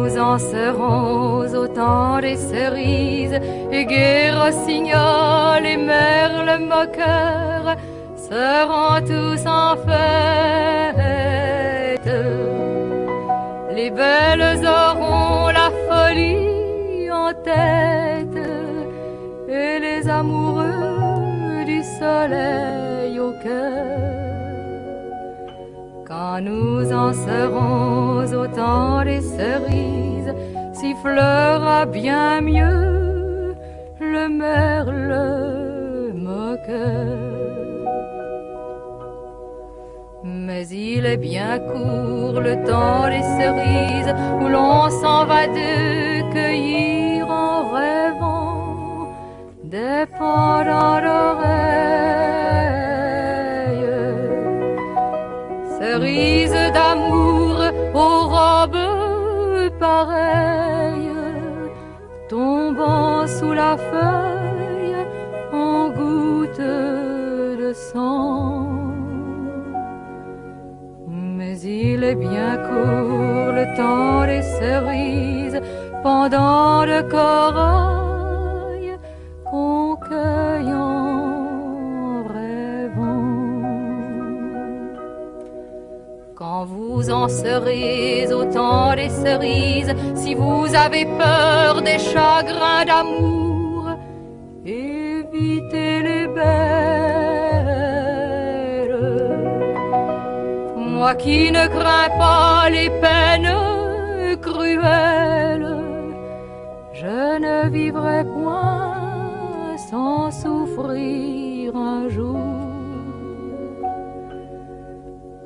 nous en serons au temps des cerises, et gai rossignol et merle moqueur seront tous en fête. Les belles auront la folie en tête, et les amoureux du soleil au cœur. Quand nous en serons au temps des cerises, sifflera bien mieux le merle moqueur. Mais il est bien court le temps des cerises, où l'on s'en va de cueillir en rêvant des pendants d'oreilles. Cerises d'amour aux robes pareilles, tombant sous la feuille en gouttes de sang. Mais il est bien court le temps des cerises, pendant de corail qu'on cueille en rêvant. Quand vous en serez au temps des cerises, si vous avez peur des chagrins d'amour, évitez les belles. Moi qui ne crains pas les peines cruelles, je ne vivrai point sans souffrir un jour.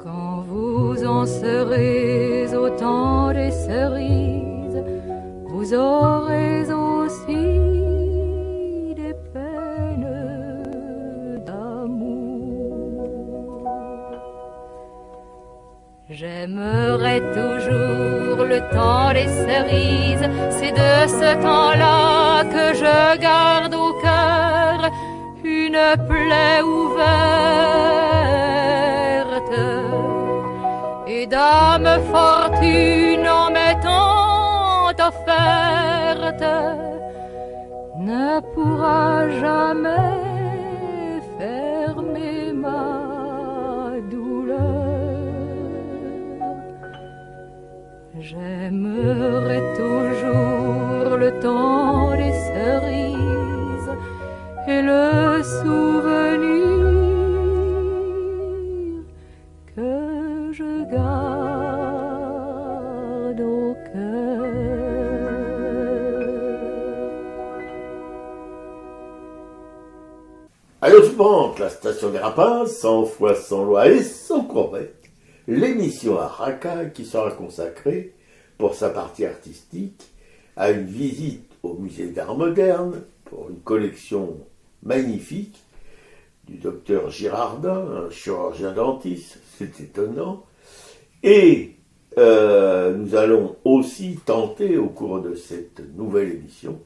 Quand vous en serez au temps des cerises, vous aurez aussi des peines d'amour. J'aimerai toujours le temps des cerises, c'est de ce temps-là que je garde au cœur une plaie ouverte. Et dame fortune en m'étant offerte ne pourra jamais fermer ma douleur. J'aimerai toujours le temps des cerises et le souvenir que je garde au cœur. Allô Supente, la station des Rapins, sans foi, sans loi et sans crevette, l'émission à Racaille qui sera consacrée, pour sa partie artistique, à une visite au musée d'art moderne, pour une collection magnifique du docteur Girardin, un chirurgien dentiste, c'est étonnant. Et nous allons aussi tenter, au cours de cette nouvelle émission,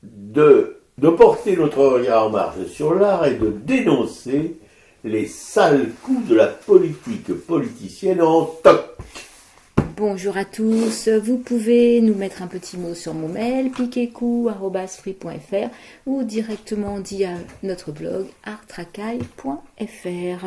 de porter notre regard en marche sur l'art et de dénoncer les sales coups de la politique politicienne en toc. Bonjour à tous, vous pouvez nous mettre un petit mot sur mon mail piquecou@free.fr ou directement via notre blog artracaille.fr.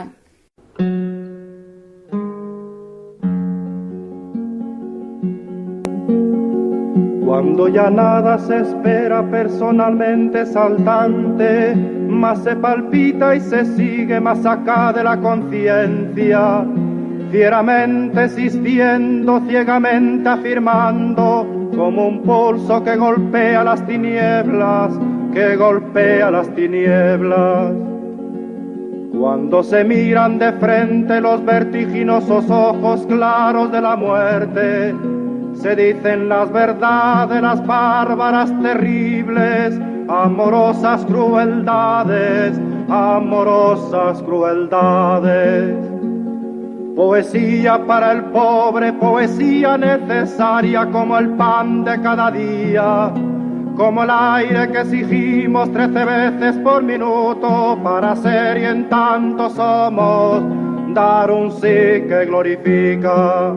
Cuando ya nada se espera personalmente saltante, más se palpita y se sigue más acá de la conciencia, fieramente existiendo, ciegamente afirmando, como un pulso que golpea las tinieblas, que golpea las tinieblas. Cuando se miran de frente los vertiginosos ojos claros de la muerte, se dicen las verdades, las bárbaras, terribles, amorosas crueldades, amorosas crueldades. Poesía para el pobre, poesía necesaria como el pan de cada día, como el aire que exigimos 13 veces por minuto para ser y en tanto somos, dar un sí que glorifica.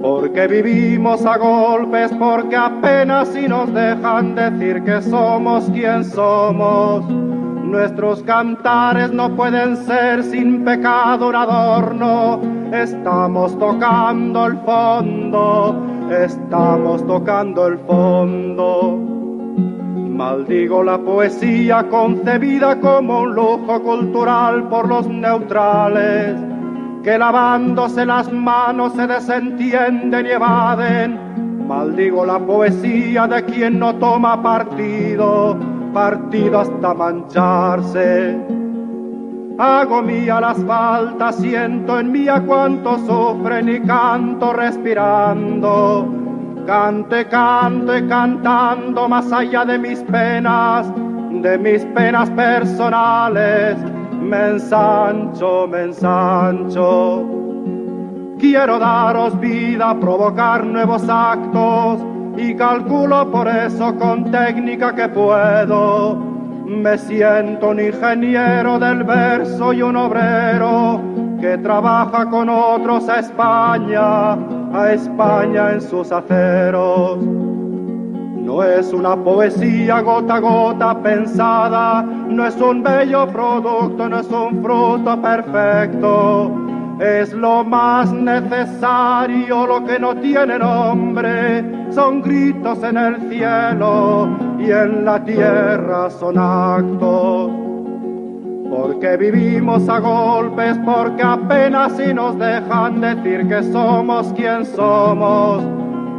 porque vivimos a golpes, porque apenas si nos dejan decir que somos quien somos. Nuestros cantares no pueden ser sin pecado un adorno. Estamos tocando el fondo, estamos tocando el fondo. Maldigo la poesía concebida como un lujo cultural por los neutrales, que lavándose las manos se desentienden y evaden. Maldigo la poesía de quien no toma partido, partido hasta mancharse. Hago mía las faltas, siento en mí a cuanto sufren y canto respirando. Canto y canto y cantando más allá de mis penas personales. Me ensancho, me ensancho. Quiero daros vida, provocar nuevos actos y calculo por eso con técnica que puedo. Me siento un ingeniero del verso y un obrero que trabaja con otros a España en sus aceros. No es una poesía gota a gota pensada, no es un bello producto, no es un fruto perfecto. Es lo más necesario, lo que no tiene nombre, son gritos en el cielo y en la tierra son actos. Porque vivimos a golpes, porque apenas si nos dejan decir que somos quien somos.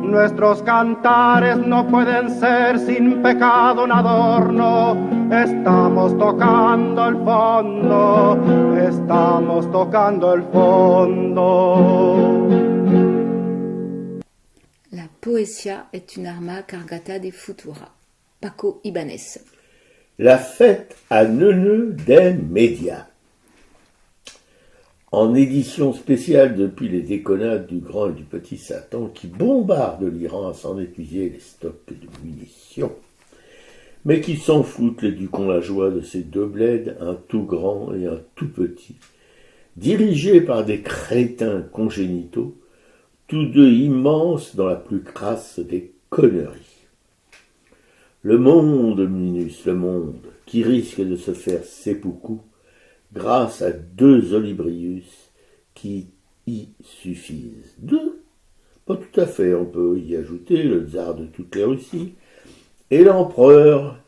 Nuestros cantares no pueden ser sin pecado un adorno. Estamos tocando el fondo, estamos tocando el fondo. La poesia est une arma cargata de futura. Paco Ibáñez. La fête à Neuneu des médias. En édition spéciale depuis les déconnades du grand et du petit Satan qui bombardent l'Iran à s'en épuiser les stocks de munitions, mais qui s'en foutent les ducons la joie de ces deux bleds, un tout grand et un tout petit, dirigés par des crétins congénitaux, tous deux immenses dans la plus crasse des conneries. Le monde, Minus, le monde, qui risque de se faire seppuku grâce à deux Olybrius qui y suffisent. Deux? Pas tout à fait, on peut y ajouter le tsar de toutes les Russies et l'empereur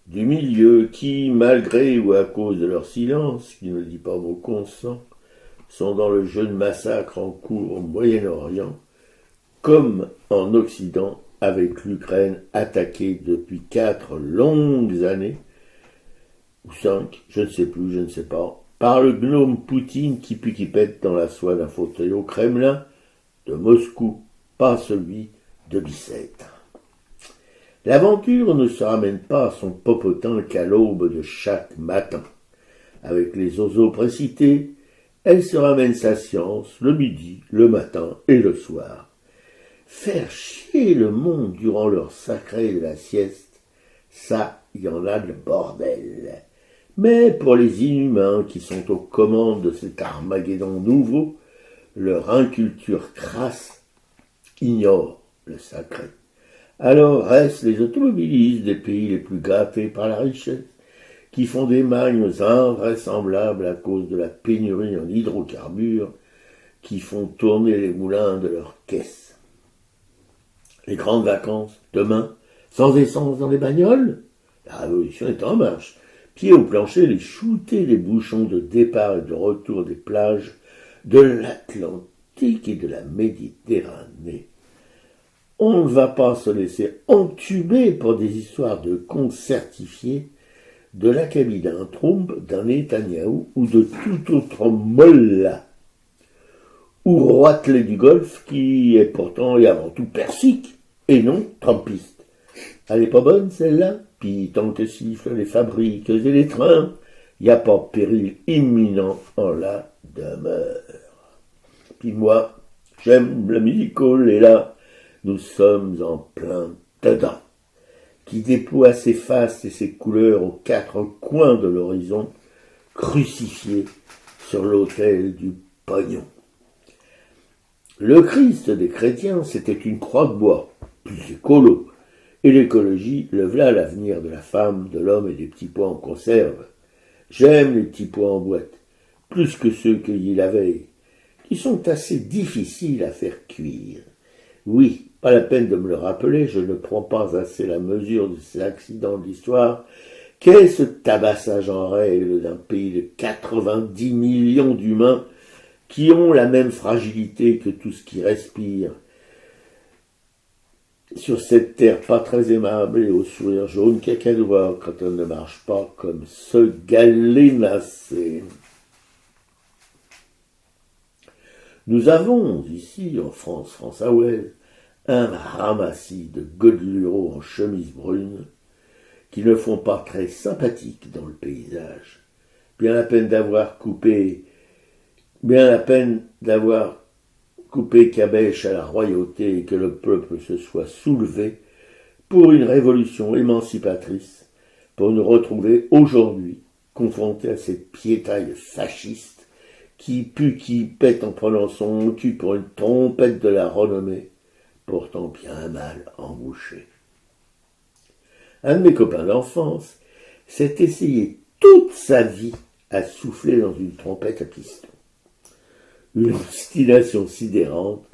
du milieu qui, malgré ou à cause de leur silence, qui ne dit pas mot consent, sont dans le jeu de massacre en cours au Moyen-Orient, comme en Occident, avec l'Ukraine attaquée depuis 4 longues années, ou 5, je ne sais plus, je ne sais pas, par le gnome Poutine qui pète dans la soie d'un fauteuil au Kremlin de Moscou, pas celui de Bicêtre. L'aventure ne se ramène pas à son popotin qu'à l'aube de chaque matin. Avec les oiseaux précités, elle se ramène sa science le midi, le matin et le soir. Faire chier le monde durant l'heure sacrée de la sieste, ça, il y en a de bordel. Mais pour les inhumains qui sont aux commandes de cet Armageddon nouveau, leur inculture crasse ignore le sacré. Alors restent les automobilistes des pays les plus gâtés par la richesse, qui font des magnes invraisemblables à cause de la pénurie en hydrocarbures, qui font tourner les moulins de leurs caisses. Les grandes vacances, demain, sans essence dans les bagnoles? La révolution est en marche. Pieds au plancher, les shooter les bouchons de départ et de retour des plages de l'Atlantique et de la Méditerranée. On ne va pas se laisser entuber pour des histoires de cons certifiés de l'acabit d'un Trump, d'un Netanyahou ou de tout autre mollah ou roitelet du Golfe qui est pourtant et avant tout persique et non trumpiste. Elle est pas bonne celle-là? Puis tant que sifflent les fabriques et les trains, y a pas péril imminent en la demeure. Puis moi, j'aime le musical et là, nous sommes en plein dedans, qui déploie ses faces et ses couleurs aux 4 coins de l'horizon, crucifiés sur l'autel du pognon. Le Christ des chrétiens, c'était une croix de bois, plus écolo. Et l'écologie, le voilà l'avenir de la femme, de l'homme et des petits pois en conserve. J'aime les petits pois en boîte, plus que ceux cueillis la veille, qui sont assez difficiles à faire cuire. Oui, pas la peine de me le rappeler, je ne prends pas assez la mesure de ces accidents de l'histoire. Qu'est ce tabassage en règle d'un pays de 90 millions d'humains qui ont la même fragilité que tout ce qui respire sur cette terre pas très aimable et au sourire jaune cacadois quand on ne marche pas comme ce galénacé. Nous avons ici, en France française, un ramassis de godelureaux en chemise brune qui ne font pas très sympathiques dans le paysage. Bien la peine d'avoir coupé Cabèche à la royauté et que le peuple se soit soulevé pour une révolution émancipatrice, pour nous retrouver aujourd'hui confrontés à cette piétaille fasciste qui pue, qui pète en prenant son cul pour une trompette de la renommée, pourtant bien mal embouchée. Un de mes copains d'enfance s'est essayé toute sa vie à souffler dans une trompette à piston. Une obstination sidérante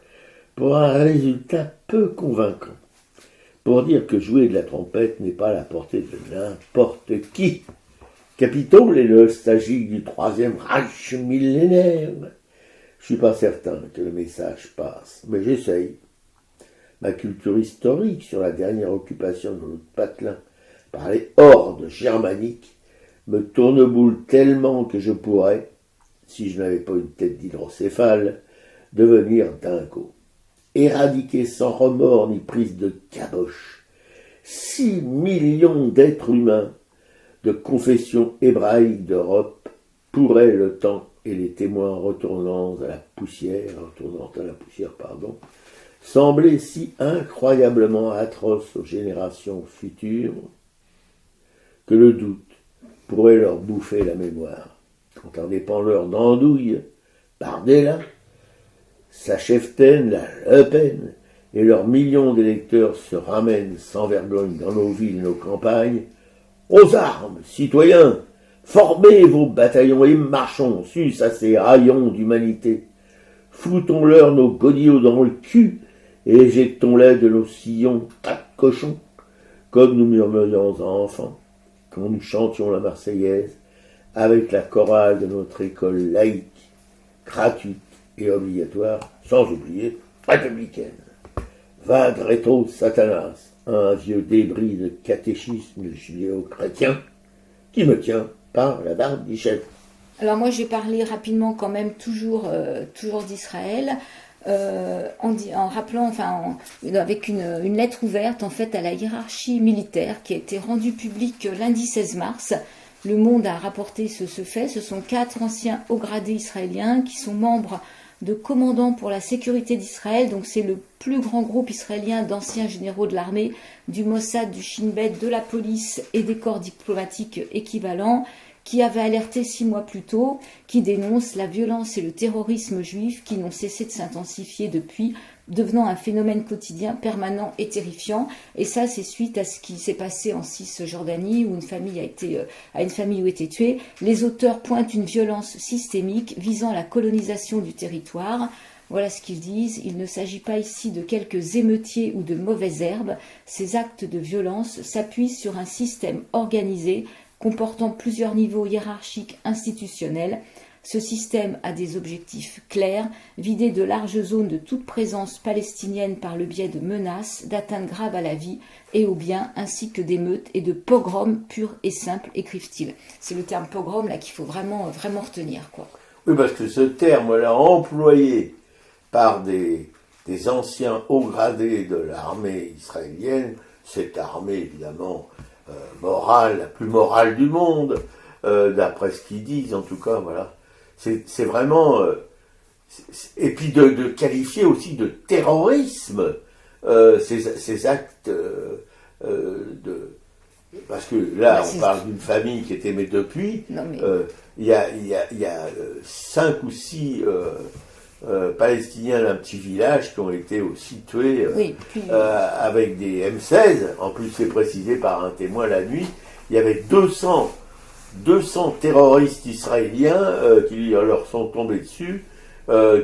pour un résultat peu convaincant. Pour dire que jouer de la trompette n'est pas à la portée de n'importe qui. Capitole est le nostalgique du troisième Reich millénaire. Je suis pas certain que le message passe, mais j'essaye. Ma culture historique sur la dernière occupation de notre patelin par les hordes germaniques me tourneboule tellement que je pourrais, si je n'avais pas une tête d'hydrocéphale, devenir dingo. Éradiquer sans remords ni prise de caboche 6 millions d'êtres humains de confession hébraïque d'Europe pourraient le temps et les témoins retournant à la poussière, sembler si incroyablement atroce aux générations futures que le doute pourrait leur bouffer la mémoire. Quand un épandeur d'andouille, Bardella, sa cheftaine, la Le Pen, et leurs millions d'électeurs se ramènent sans vergogne dans nos villes et nos campagnes, aux armes, citoyens, formez vos bataillons et marchons sus à ces haillons d'humanité. Foutons-leur nos godillots dans le cul et éjectons-les de nos sillons, tas de cochons, comme nous murmurions enfants, quand nous chantions la Marseillaise, avec la chorale de notre école laïque, gratuite et obligatoire, sans oublier républicaine. Vague rétro Satanas, un vieux débris de catéchisme judéo-chrétien qui me tient par la barbe du chef. Alors moi, je vais parler rapidement quand même toujours d'Israël, en rappelant, avec une lettre ouverte en fait à la hiérarchie militaire qui a été rendue publique lundi 16 mars. Le Monde a rapporté ce fait. Ce sont 4 anciens hauts gradés israéliens qui sont membres de commandants pour la sécurité d'Israël. Donc c'est le plus grand groupe israélien d'anciens généraux de l'armée, du Mossad, du Shin Bet, de la police et des corps diplomatiques équivalents, qui avait alerté 6 mois plus tôt, qui dénonce la violence et le terrorisme juif qui n'ont cessé de s'intensifier depuis, devenant un phénomène quotidien, permanent et terrifiant. Et ça, c'est suite à ce qui s'est passé en Cisjordanie, où une famille a été tuée. Les auteurs pointent une violence systémique visant la colonisation du territoire. Voilà ce qu'ils disent. Il ne s'agit pas ici de quelques émeutiers ou de mauvaises herbes. Ces actes de violence s'appuient sur un système organisé comportant plusieurs niveaux hiérarchiques institutionnels. Ce système a des objectifs clairs, vider de larges zones de toute présence palestinienne par le biais de menaces, d'atteintes graves à la vie et aux biens, ainsi que d'émeutes et de pogroms purs et simples, écrivent-ils. C'est le terme pogrom là qu'il faut vraiment retenir, quoi. Oui, parce que ce terme-là employé par des anciens hauts gradés de l'armée israélienne, cette armée évidemment morale, la plus morale du monde, d'après ce qu'ils disent en tout cas, voilà. C'est vraiment... et puis de qualifier aussi de terrorisme ces actes parce que là, on parle d'une famille qui est aimée depuis. Il y a 5 ou 6 Palestiniens d'un petit village qui ont été aussi tués Oui, avec des M16. En plus, c'est précisé par un témoin la nuit. Il y avait 200 terroristes israéliens qui leur sont tombés dessus,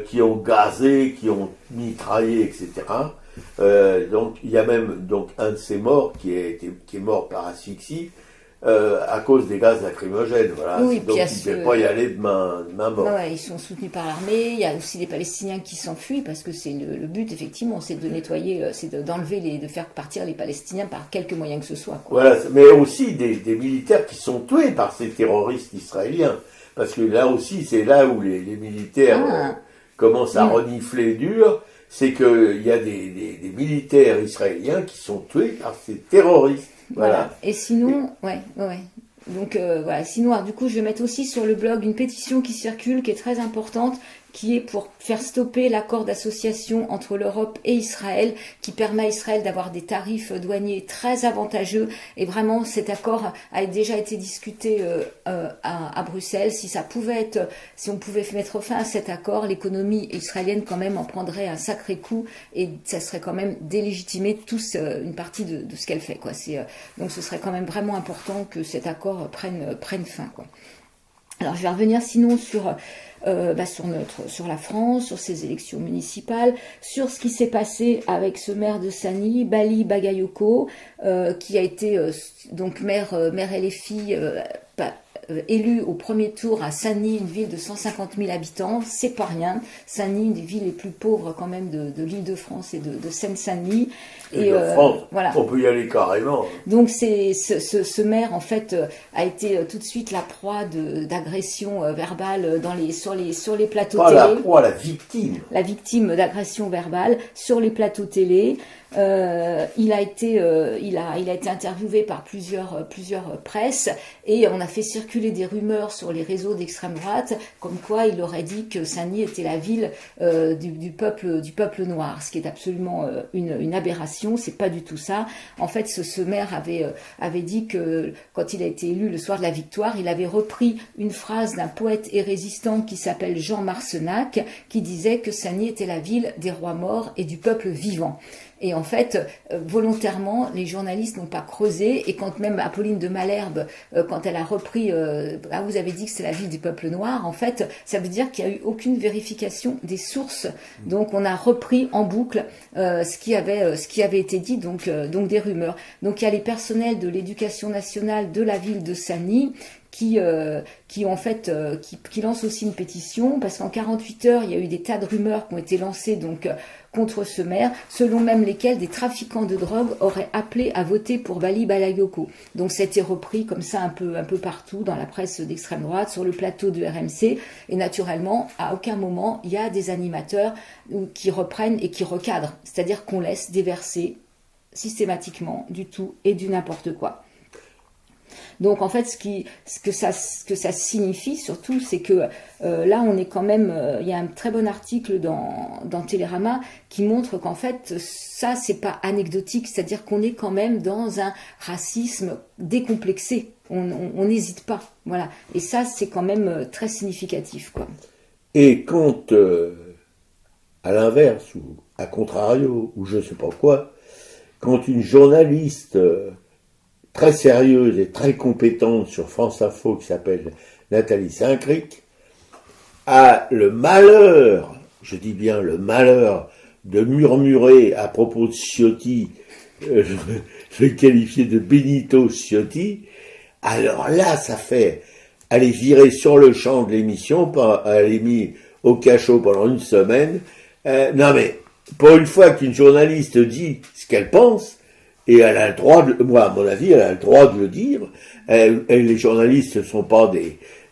qui ont gazé, qui ont mitraillé, etc. Donc il y a même un de ces morts qui est mort par asphyxie à cause des gaz lacrymogènes. Voilà. Oui, Donc ils ne devaient pas y aller de main morte. Ouais, ils sont soutenus par l'armée. Il y a aussi des Palestiniens qui s'enfuient parce que c'est le but, effectivement, c'est de nettoyer, de faire partir les Palestiniens par quelque moyen que ce soit, quoi. Voilà, mais aussi des militaires qui sont tués par ces terroristes israéliens. Parce que là aussi, c'est là où les militaires commencent à renifler dur. C'est qu'il y a des militaires israéliens qui sont tués par ces terroristes. Voilà. Et sinon, ouais. Donc voilà. Sinon, alors, du coup, je vais mettre aussi sur le blog une pétition qui circule, qui est très importante, qui est pour faire stopper l'accord d'association entre l'Europe et Israël, qui permet à Israël d'avoir des tarifs douaniers très avantageux. Et vraiment, cet accord a déjà été discuté à Bruxelles. Si on pouvait mettre fin à cet accord, l'économie israélienne quand même en prendrait un sacré coup et ça serait quand même délégitimer une partie de ce qu'elle fait, quoi. Donc ce serait quand même vraiment important que cet accord prenne fin, quoi. Alors je vais revenir sinon sur la France, sur ces élections municipales, sur ce qui s'est passé avec ce maire de Sani, Bali Bagayoko, qui a été donc maire LFI élu au premier tour à Sani, une ville de 150 000 habitants. C'est pas rien. Sani, une des villes les plus pauvres quand même de l'Île-de-France et de Seine-Saint-Denis. Et France, voilà. On peut y aller carrément. Donc ce maire en fait a été tout de suite la proie d'agressions verbales sur les plateaux télé. Pas la proie, la victime. La victime d'agressions verbales sur les plateaux télé. Il a été interviewé par plusieurs presses et on a fait circuler des rumeurs sur les réseaux d'extrême droite comme quoi il aurait dit que Sani était la ville du peuple noir, ce qui est absolument une aberration. C'est pas du tout ça. En fait, ce maire avait dit que quand il a été élu le soir de la victoire, il avait repris une phrase d'un poète et résistant qui s'appelle Jean Marcenac, qui disait que Sani était la ville des rois morts et du peuple vivant. Et en fait, volontairement, les journalistes n'ont pas creusé. Et quand même Apolline de Malherbe, quand elle a repris, vous avez dit que c'est la ville du peuple noir, en fait, ça veut dire qu'il n'y a eu aucune vérification des sources. Donc on a repris en boucle ce qui avait été dit, donc des rumeurs. Donc il y a les personnels de l'éducation nationale de la ville de Sani qui lancent aussi une pétition parce qu'en 48 heures, il y a eu des tas de rumeurs qui ont été lancées contre ce maire, selon même lesquels des trafiquants de drogue auraient appelé à voter pour Bali Bagayoko. Donc c'était repris comme ça un peu partout dans la presse d'extrême droite, sur le plateau de RMC, et naturellement, à aucun moment, il y a des animateurs qui reprennent et qui recadrent, c'est-à-dire qu'on laisse déverser systématiquement du tout et du n'importe quoi. Donc en fait, ce que ça signifie surtout, c'est que là, on est quand même. Il y a un très bon article dans Télérama qui montre qu'en fait, ça, c'est pas anecdotique, c'est-à-dire qu'on est quand même dans un racisme décomplexé. On n'hésite pas, voilà. Et ça, c'est quand même très significatif, quoi. Et quand, à l'inverse ou à contrario ou je sais pas quoi, quand une journaliste très sérieuse et très compétente sur France Info qui s'appelle Nathalie Saint-Cric a le malheur, je dis bien le malheur, de murmurer à propos de Ciotti, je le qualifier de Benito Ciotti, alors là, ça fait aller virer sur le champ de l'émission, elle est mise au cachot pendant une semaine. Non mais, pour une fois qu'une journaliste dit ce qu'elle pense, et elle a le droit moi, à mon avis, elle a le droit de le dire. Les journalistes ne sont pas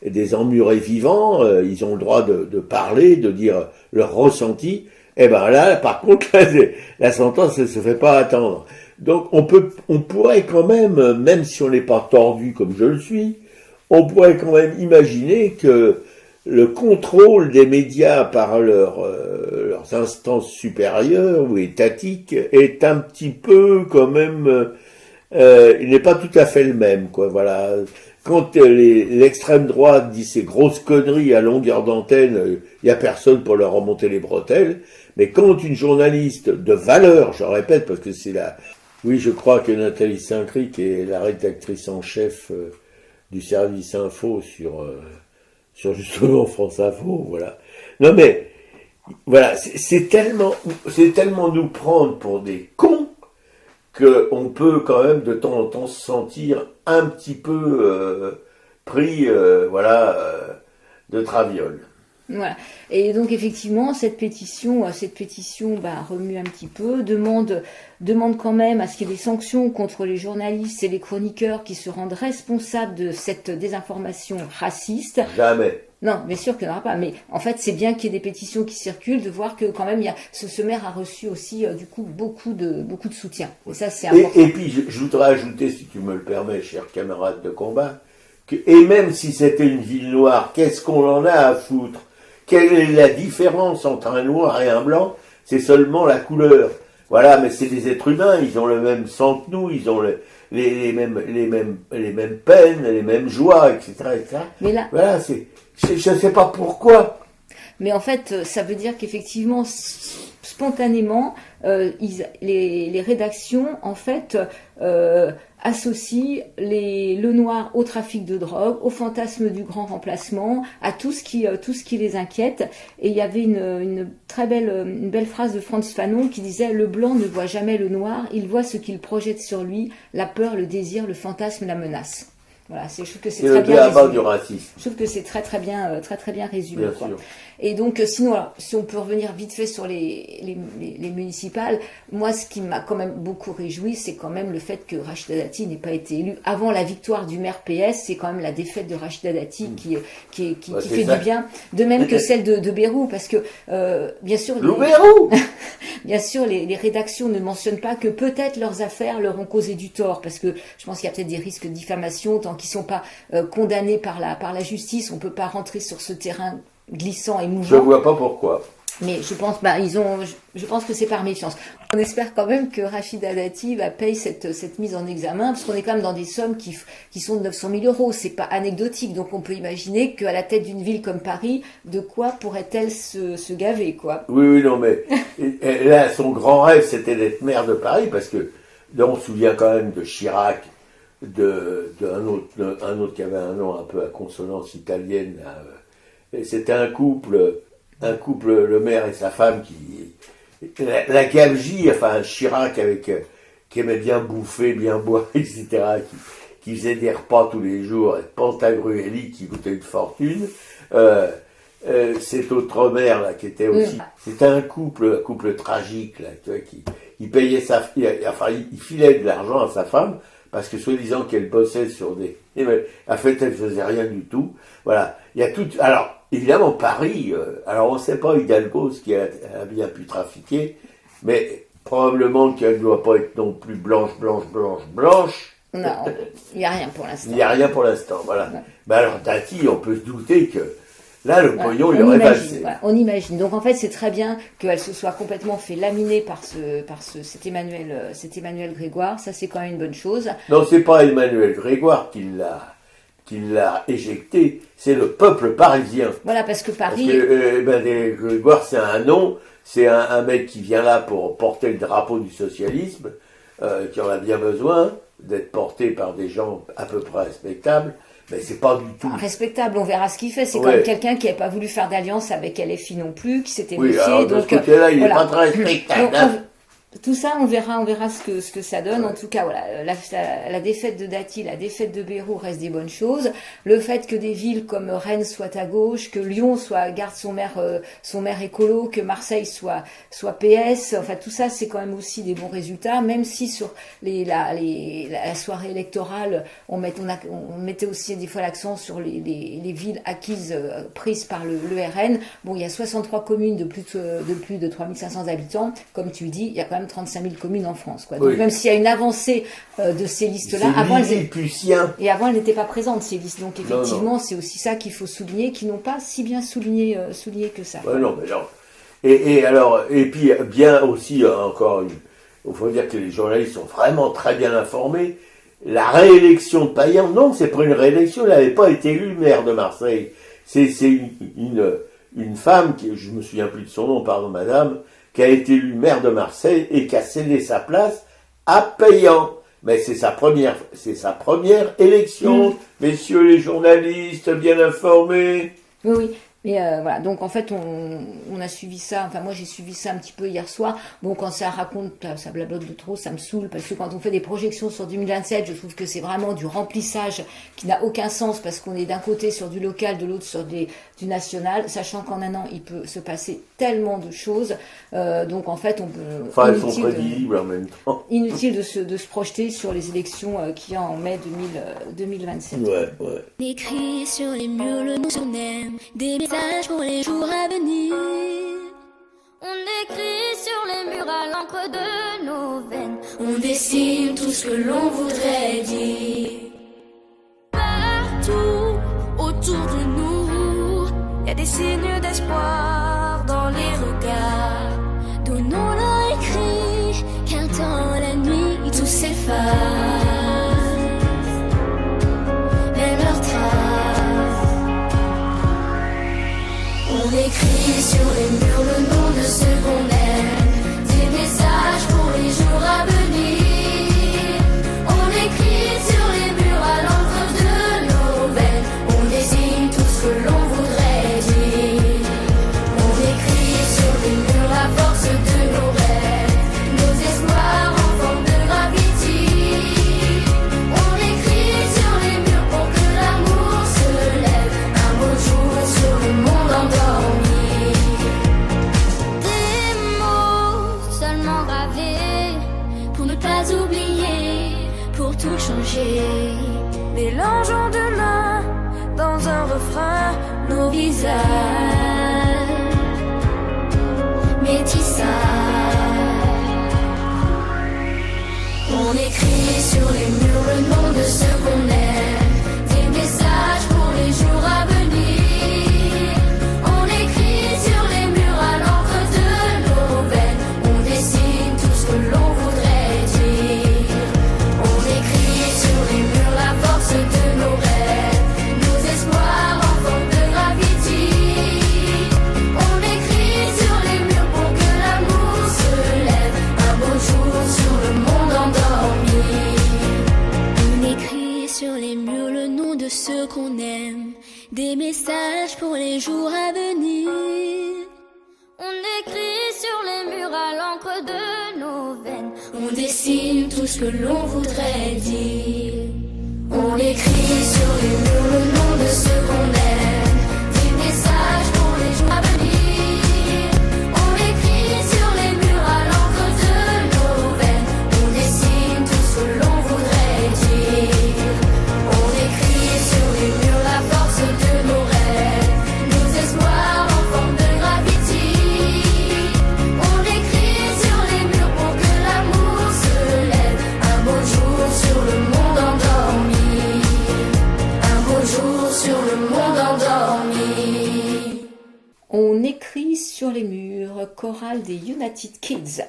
des emmurés vivants. Ils ont le droit de parler, de dire leur ressenti. Et ben là, par contre, la sentence ne se fait pas attendre. Donc, on pourrait quand même si on n'est pas tordu comme je le suis, on pourrait quand même imaginer que le contrôle des médias par leurs instances supérieures ou étatiques est un petit peu quand même, il n'est pas tout à fait le même, quoi. Voilà. quand l'extrême droite dit ces grosses conneries à longueur d'antenne, il n'y a personne pour leur remonter les bretelles. Mais quand une journaliste de valeur, je répète, parce que c'est la... Oui, je crois que Nathalie Saint-Cricq qui est la rédactrice en chef du service info sur justement France Info, voilà. Non mais, voilà, c'est tellement nous prendre pour des cons qu'on peut quand même de temps en temps se sentir un petit peu pris, de traviole. Voilà. Et donc effectivement, cette pétition remue un petit peu, demande quand même à ce qu'il y ait des sanctions contre les journalistes et les chroniqueurs qui se rendent responsables de cette désinformation raciste. Jamais. Non, bien sûr qu'il n'y en aura pas. Mais en fait, c'est bien qu'il y ait des pétitions qui circulent, de voir que quand même, ce maire a reçu aussi du coup beaucoup de soutien. Et ça, c'est important. Et puis, je voudrais ajouter, si tu me le permets, cher camarade de combat, et même si c'était une ville noire, qu'est-ce qu'on en a à foutre? Quelle est la différence entre un noir et un blanc? C'est seulement la couleur. Voilà, mais c'est des êtres humains, ils ont le même sang que nous, ils ont les mêmes peines, les mêmes joies, etc., etc. Mais là, voilà, je ne sais pas pourquoi. Mais en fait, ça veut dire qu'effectivement, spontanément, les rédactions, en fait, associent le noir au trafic de drogue, au fantasme du grand remplacement, à tout ce qui les inquiète. Et il y avait une belle phrase de Frantz Fanon qui disait: le blanc ne voit jamais le noir, il voit ce qu'il projette sur lui, la peur, le désir, le fantasme, la menace. Voilà, je trouve que c'est très bien résumé. Du racisme. Je trouve que c'est très bien résumé. Bien quoi. sûr. Et donc, sinon, alors, si on peut revenir vite fait sur les municipales, moi, ce qui m'a quand même beaucoup réjoui, c'est quand même le fait que Rachida Dati n'ait pas été élu avant la victoire du maire PS. C'est quand même la défaite de Rachida Dati qui fait du bien, de même que celle de Bérou, parce que bien sûr, bien sûr, les rédactions ne mentionnent pas que peut-être leurs affaires leur ont causé du tort, parce que je pense qu'il y a peut-être des risques de diffamation tant qu'ils sont pas condamnés par la justice. On peut pas rentrer sur ce terrain glissant et mouvant. Je vois pas pourquoi. Mais je pense, je pense que c'est par méfiance. On espère quand même que Rachida Dati paye cette mise en examen, parce qu'on est quand même dans des sommes qui sont de 900 000 euros. C'est pas anecdotique. Donc on peut imaginer qu'à la tête d'une ville comme Paris, de quoi pourrait-elle se gaver, quoi. Oui, non, mais là, son grand rêve, c'était d'être maire de Paris, parce que là, on se souvient quand même de Chirac, un autre qui avait un nom un peu à consonance italienne. Et c'était un couple, le maire et sa femme, la gabegie, enfin Chirac qui aimait bien bouffer, bien boire, etc., qui faisait des repas tous les jours, Pantagrueli qui coûtait une fortune. Cet autre maire là qui était aussi, c'était un couple tragique là, tu vois, qui payait il filait de l'argent à sa femme, parce que soi-disant qu'elle bossait sur en fait, elle faisait rien du tout. Voilà. Il y a tout, alors, évidemment, Paris, alors on ne sait pas Hidalgo ce qui a bien pu trafiquer, mais probablement qu'elle ne doit pas être non plus blanche. Non, il n'y a rien pour l'instant. Il n'y a rien pour l'instant, voilà. Ouais. Ben alors, Dati, on peut se douter que là, le pognon, il aurait valsé. Voilà, on imagine. Donc, en fait, c'est très bien qu'elle se soit complètement fait laminer par cet Emmanuel Grégoire. Ça, c'est quand même une bonne chose. Non, c'est pas Emmanuel Grégoire qui l'a éjecté, c'est le peuple parisien. Voilà, parce que Paris... Parce que Grégoire, c'est un nom, c'est un mec qui vient là pour porter le drapeau du socialisme, qui en a bien besoin d'être porté par des gens à peu près respectables. Mais c'est pas du tout respectable, on verra ce qu'il fait. C'est comme quelqu'un qui n'avait pas voulu faire d'alliance avec LFI non plus, qui s'était méfié. Alors, de ce côté-là, il n'est pas très respectable. Tout ça, on verra ce que ça donne. Ouais. En tout cas, voilà, la défaite de Dati, la défaite de Bérou reste des bonnes choses. Le fait que des villes comme Rennes soient à gauche, que Lyon garde son maire écolo, que Marseille soit PS, enfin tout ça, c'est quand même aussi des bons résultats. Même si sur la soirée électorale, on mettait aussi des fois l'accent sur les villes acquises, prises par le RN. Bon, il y a 63 communes de plus de 3500 habitants, comme tu dis. Il y a quand même 35 000 communes en France, quoi. Donc, même s'il y a une avancée de ces listes-là, avant elles n'étaient pas présentes, ces listes. Donc effectivement, non. C'est aussi ça qu'il faut souligner, qu'ils n'ont pas si bien souligné que ça. Ouais, non, mais non. Et puis bien aussi, il faut dire que les journalistes sont vraiment très bien informés. la réélection de Payan, non, c'est pas une réélection, il n'avait pas été élu maire de Marseille. C'est une femme, je me souviens plus de son nom, pardon madame, qui a été élue maire de Marseille et qui a cédé sa place à Payan. Mais c'est sa première élection, messieurs les journalistes bien informés. Oui, oui. Mais voilà, donc en fait, on a suivi ça, enfin moi j'ai suivi ça un petit peu hier soir. Bon, quand ça raconte, ça blablote de trop, ça me saoule, parce que quand on fait des projections sur 2027, je trouve que c'est vraiment du remplissage qui n'a aucun sens, parce qu'on est d'un côté sur du local, de l'autre sur du national, sachant qu'en un an, il peut se passer tellement de choses. Donc en fait, on peut... Enfin, elles sont prévisibles en même temps. Inutile de se projeter sur les élections qu'il y a en mai 2027. Ouais. Écrit sur les murs le nom qu'on aime, des messages pour les jours à venir. On écrit sur les murs à l'encre de nos veines. On dessine tout ce que l'on voudrait dire. Partout autour de nous, y a des signes d'espoir dans les regards. Donnons-leur écrit, qu'un temps la nuit tout s'efface. Même leurs traces. On écrit sur les murs le nom de ceux qu'on aime, des messages pour les jours à venir. On écrit sur les murs à l'encre de nos veines, on désigne tout ce que l'on voudrait dire. On écrit sur les murs la force de nos rêves, nos espoirs en forme de graffiti. On écrit sur les murs pour que l'amour se lève, un beau jour sur le monde endormi. Des mots seulement gravés Pour ne pas oublier, pour tout changer. Mélangeons demain dans un refrain nos visages. Métissage. On écrit sur les murs le nom de ceux qu'on aime, des messages pour les jours à venir. On écrit sur les murs à l'encre de nos veines, on dessine tout ce que l'on voudrait dire. On écrit sur les murs la force de nos rêves, nos espoirs en forme de graffiti. On écrit sur les murs pour que l'amour se lève, un beau jour sur le monde endormi. On écrit sur les murs le nom de ceux qu'on aime, des messages pour les jours à venir. On écrit sur les murs à l'encre de nos veines. On dessine tout ce que l'on voudrait dire. On écrit sur les murs le nom de ceux qu'on aime, des messages pour les jours à venir. On écrit sur les murs à l'encre de nos veines, on dessine tout ce que l'on voudrait dire. On écrit sur les murs la force de nos rêves, nos espoirs en forme de graffiti. On écrit sur les murs pour que l'amour se lève, un beau jour sur le monde endormi. Un beau jour sur le monde endormi. On écrit sur les murs, chorale des United Kids.